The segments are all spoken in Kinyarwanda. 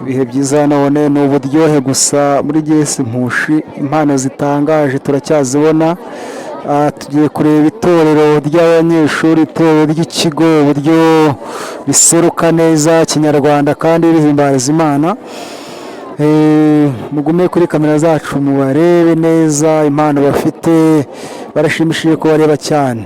ibihe byiza none ni uburyohe gusa muri Gesi Mpushi, impano zitangaje turacyazibona. Tugiye kureba itorero ry'abanyeshuri, itorero ry'ikigo, uburyo riseruka neza kinyarwanda kandi rihimbaza Imana. Mugume kuri kamera zacu mubarebe neza impano bafite, barashimishije kubareba cyane.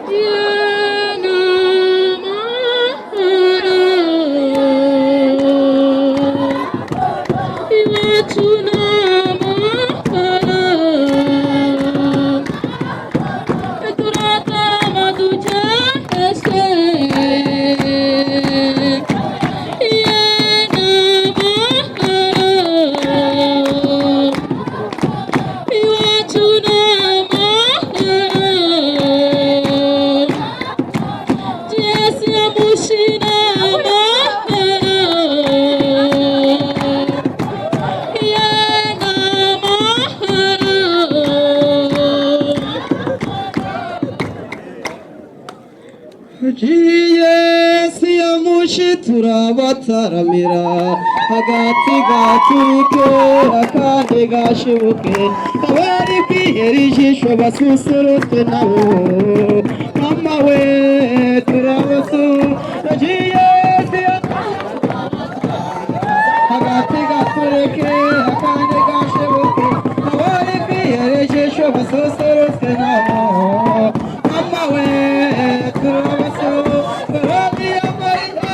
Yeah, no, Yesu yamushi turabataramira hagati gaturike akandi gashibuke abari kwihera ijisho basusurutwe nabo mama we turabasura Yesu hagati gaturike akandi gashibuke abari kwihera ijisho basusurutwe nabo